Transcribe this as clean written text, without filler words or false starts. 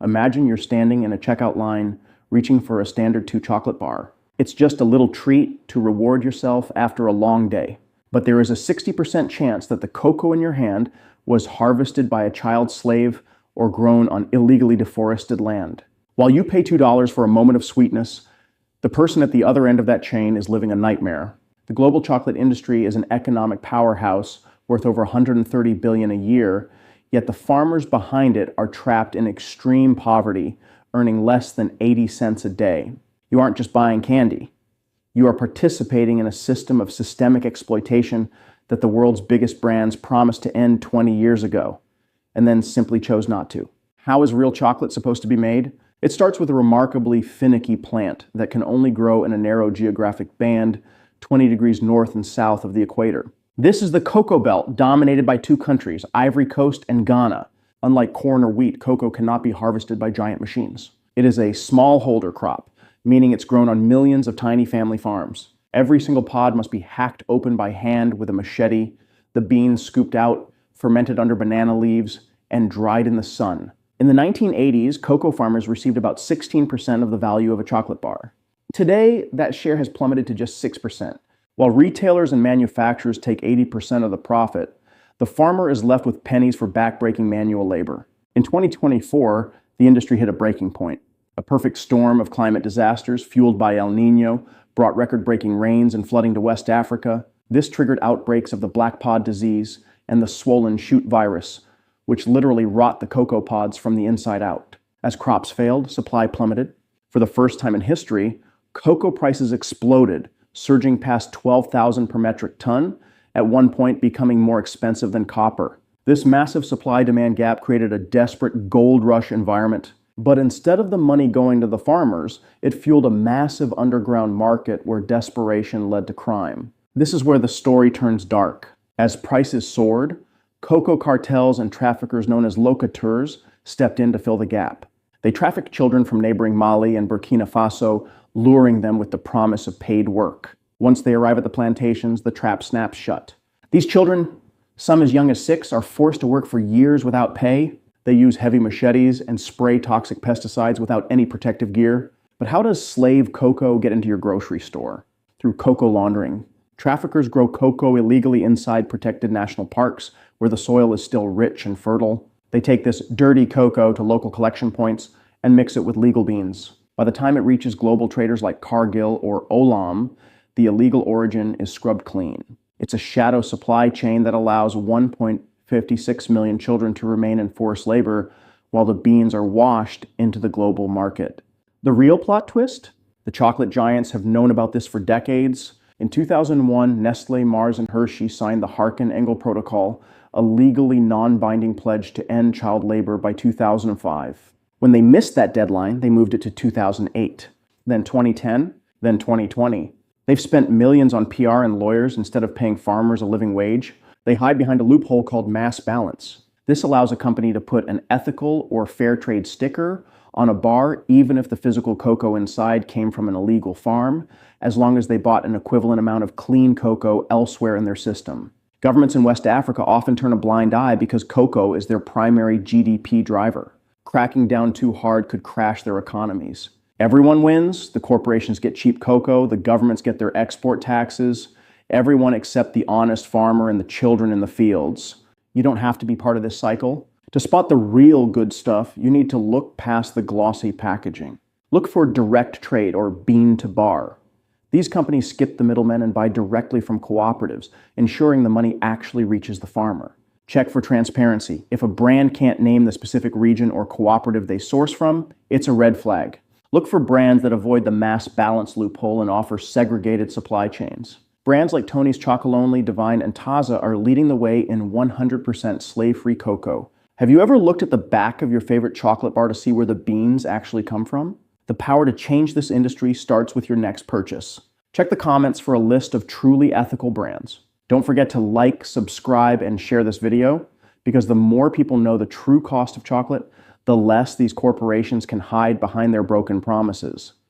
Imagine you're standing in a checkout line, reaching for a standard 2 chocolate bar. It's just a little treat to reward yourself after a long day. But there is a 60% chance that the cocoa in your hand was harvested by a child slave or grown on illegally deforested land. While you pay $2 for a moment of sweetness, the person at the other end of that chain is living a nightmare. The global chocolate industry is an economic powerhouse worth over $130 billion a year, yet the farmers behind it are trapped in extreme poverty, earning less than 80 cents a day. You aren't just buying candy. You are participating in a system of systemic exploitation that the world's biggest brands promised to end 20 years ago, and then simply chose not to. How is real chocolate supposed to be made? It starts with a remarkably finicky plant that can only grow in a narrow geographic band, 20 degrees north and south of the equator. This is the cocoa belt, dominated by 2 countries, Ivory Coast and Ghana. Unlike corn or wheat, cocoa cannot be harvested by giant machines. It is a smallholder crop, meaning it's grown on millions of tiny family farms. Every single pod must be hacked open by hand with a machete, the beans scooped out, fermented under banana leaves, and dried in the sun. In the 1980s, cocoa farmers received about 16% of the value of a chocolate bar. Today, that share has plummeted to just 6%. While retailers and manufacturers take 80% of the profit, the farmer is left with pennies for backbreaking manual labor. In 2024, the industry hit a breaking point. A perfect storm of climate disasters, fueled by El Nino, brought record-breaking rains and flooding to West Africa. This triggered outbreaks of the black pod disease and the swollen shoot virus, which literally rot the cocoa pods from the inside out. As crops failed, supply plummeted. For the first time in history, cocoa prices exploded, surging past $12,000 per metric ton, at one point becoming more expensive than copper. This massive supply-demand gap created a desperate gold rush environment. But instead of the money going to the farmers, it fueled a massive underground market where desperation led to crime. This is where the story turns dark. As prices soared, cocoa cartels and traffickers known as locateurs stepped in to fill the gap. They trafficked children from neighboring Mali and Burkina Faso, luring them with the promise of paid work. Once they arrive at the plantations, the trap snaps shut. These children, some as young as 6, are forced to work for years without pay. They use heavy machetes and spray toxic pesticides without any protective gear. But how does slave cocoa get into your grocery store? Through cocoa laundering. Traffickers grow cocoa illegally inside protected national parks, where the soil is still rich and fertile. They take this dirty cocoa to local collection points and mix it with legal beans. By the time it reaches global traders like Cargill or Olam, the illegal origin is scrubbed clean. It's a shadow supply chain that allows 1.56 million children to remain in forced labor while the beans are washed into the global market. The real plot twist? The chocolate giants have known about this for decades. In 2001, Nestle, Mars, and Hershey signed the Harkin-Engel Protocol, a legally non-binding pledge to end child labor by 2005. When they missed that deadline, they moved it to 2008, then 2010, then 2020. They've spent millions on PR and lawyers instead of paying farmers a living wage. They hide behind a loophole called mass balance. This allows a company to put an ethical or fair trade sticker on a bar, even if the physical cocoa inside came from an illegal farm, as long as they bought an equivalent amount of clean cocoa elsewhere in their system. Governments in West Africa often turn a blind eye because cocoa is their primary GDP driver. Cracking down too hard could crash their economies. Everyone wins. The corporations get cheap cocoa, the governments get their export taxes, everyone except the honest farmer and the children in the fields. You don't have to be part of this cycle. To spot the real good stuff, you need to look past the glossy packaging. Look for direct trade, or bean to bar. These companies skip the middlemen and buy directly from cooperatives, ensuring the money actually reaches the farmer. Check for transparency. If a brand can't name the specific region or cooperative they source from, it's a red flag. Look for brands that avoid the mass balance loophole and offer segregated supply chains. Brands like Tony's Chocolonely, Divine, and Taza are leading the way in 100% slave-free cocoa. Have you ever looked at the back of your favorite chocolate bar to see where the beans actually come from? The power to change this industry starts with your next purchase. Check the comments for a list of truly ethical brands. Don't forget to like, subscribe, and share this video, because the more people know the true cost of chocolate, the less these corporations can hide behind their broken promises.